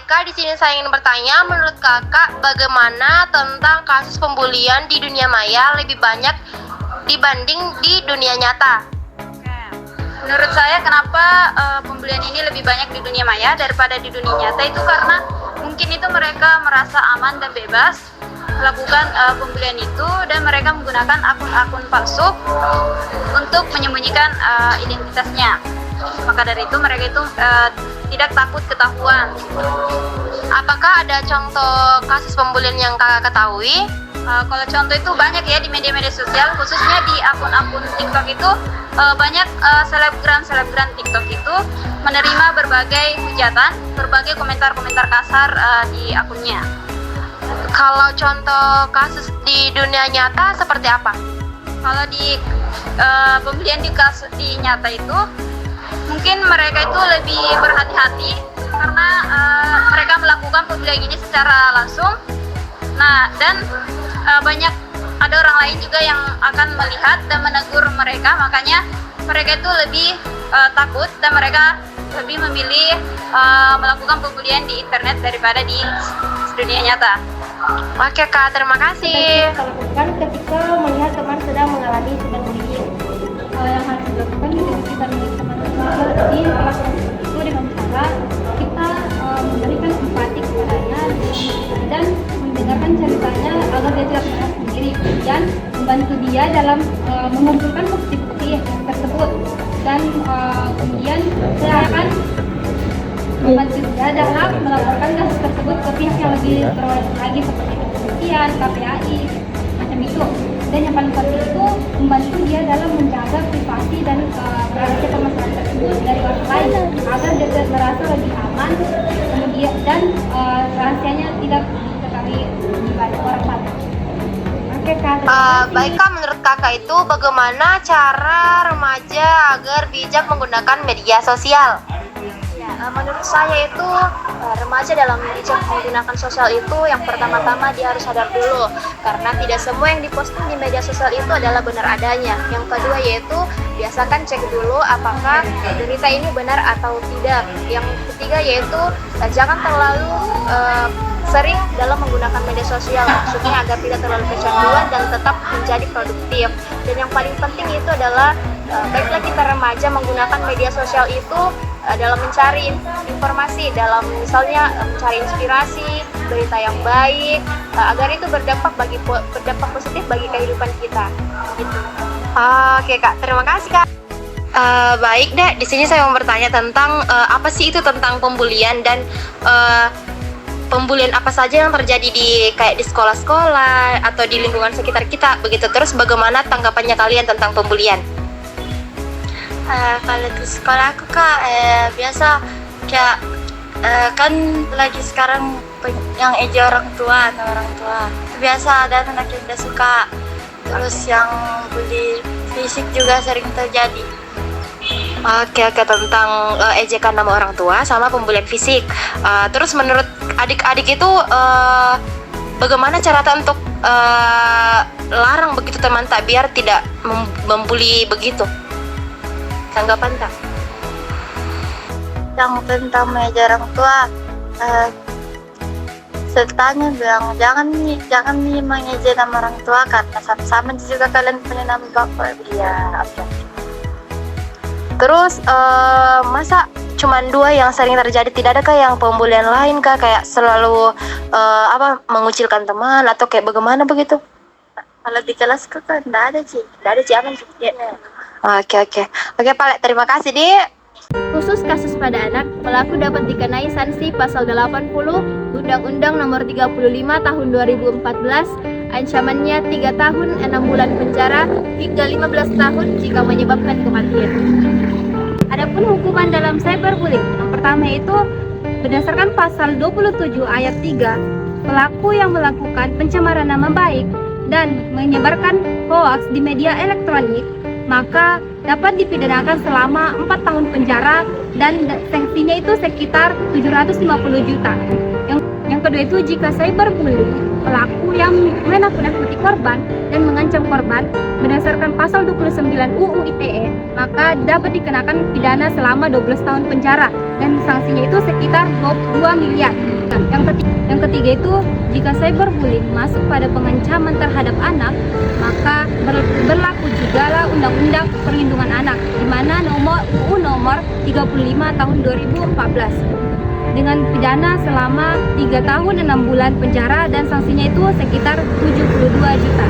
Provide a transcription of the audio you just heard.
Kak, di sini saya ingin bertanya, menurut Kakak bagaimana tentang kasus pembulian di dunia maya lebih banyak dibanding di dunia nyata? Menurut saya kenapa pembulian ini lebih banyak di dunia maya daripada di dunia nyata itu karena mungkin itu mereka merasa aman dan bebas melakukan pembulian itu dan mereka menggunakan akun-akun palsu untuk menyembunyikan identitasnya. Maka dari itu mereka itu tidak takut ketahuan. Apakah ada contoh kasus pembulian yang Kakak ketahui? Kalau contoh itu banyak ya di media-media sosial, khususnya di akun-akun TikTok itu banyak selebgram TikTok itu menerima berbagai hujatan, berbagai komentar-komentar kasar di akunnya. Kalau contoh kasus di dunia nyata seperti apa? Kalau di pembelian di nyata itu mungkin mereka itu lebih berhati-hati karena mereka melakukan pembelian ini secara langsung. Nah, dan banyak ada orang lain juga yang akan melihat dan menegur mereka, makanya mereka itu lebih takut dan mereka lebih memilih melakukan pembelian di internet daripada di dunia nyata. Oke Kak, terima kasih. Kita lakukan ketika melihat teman sedang mengalami cyberbullying. Yang harus dilakukan ketika kita melihat teman di kelas itu dengan cara kita memberikan empati kepadanya dan mendengarkan ceritanya agar dia tidak merasa sendiri, dan membantu dia dalam mengumpulkan bukti-bukti tersebut, dan kemudian saya akan membantu dia dalam melaporkan kasus tersebut ke pihak yang lebih berwenang lagi seperti kepolisian, KPAI, macam itu. Dan yang paling penting itu membantu dia dalam menjaga privasi dan rahasia permasalahan tersebut dari orang lain agar dia merasa lebih aman, kemudian dan rahasianya tidak diketahui di banyak orang lain. Oke Kak. Baik Kak, menurut Kakak itu bagaimana cara remaja agar bijak menggunakan media sosial? Menurut saya itu remaja dalam bijak menggunakan sosial itu yang pertama-tama dia harus sadar dulu, karena tidak semua yang diposting di media sosial itu adalah benar adanya. Yang kedua yaitu biasakan cek dulu apakah berita ini benar atau tidak. Yang ketiga yaitu jangan terlalu sering dalam menggunakan media sosial, maksudnya agar tidak terlalu kecanduan dan tetap menjadi produktif. Dan yang paling penting itu adalah baiklah kita remaja menggunakan media sosial itu dalam mencari informasi, dalam misalnya mencari inspirasi, berita yang baik, agar itu berdampak positif bagi kehidupan kita. Gitu. Oke Kak, terima kasih Kak. Baik deh, di sini saya mau bertanya tentang apa sih itu tentang pembulian dan pembulian apa saja yang terjadi di sekolah-sekolah atau di lingkungan sekitar kita begitu. Terus bagaimana tanggapannya kalian tentang pembulian? Kalau di sekolah aku Kak, biasa kayak kan lagi sekarang yang eja orang tua, itu biasa ada anak yang tidak suka. Terus yang bully fisik juga sering terjadi. Oke, tentang ejekan nama orang tua sama pembulian fisik. Terus menurut adik-adik itu bagaimana cara untuk larang begitu teman tak biar tidak membuli begitu? Tanggapan tak? Yang tentang meja orang tua, sertanya bilang jangan nih mengeja nama orang tua karena sama-sama juga kalian punya nama bapak. Iya, oke. Terus masa cuman dua yang sering terjadi, tidak adakah yang pembulian lain Kak, kayak selalu mengucilkan teman atau kayak bagaimana begitu? Kalau di kelas kan tidak ada sih aman sih. Ya. Oke Pak, terima kasih Di. Khusus kasus pada anak, pelaku dapat dikenai sanksi pasal 80 Undang-Undang Nomor 35 Tahun 2014, ancamannya 3 tahun 6 bulan penjara hingga 15 tahun jika menyebabkan kematian. Adapun hukuman dalam cyberbullying, yang pertama itu berdasarkan pasal 27 ayat 3, pelaku yang melakukan pencemaran nama baik dan menyebarkan hoaks di media elektronik maka dapat dipidanakan selama 4 tahun penjara dan sanksinya itu sekitar 750 juta. Yang Yang kedua itu jika cyberbullying, pelaku yang menakut-nakuti korban dan mengancam korban berdasarkan pasal 29 UU ITE, maka dapat dikenakan pidana selama 12 tahun penjara dan sanksinya itu sekitar 2 miliar. Yang ketiga itu jika cyberbullying masuk pada pengancaman terhadap anak, maka berlaku juga Undang-Undang Perlindungan Anak di mana UU nomor 35 tahun 2014 dengan pidana selama 3 tahun 6 bulan penjara dan sanksinya itu sekitar 72 juta.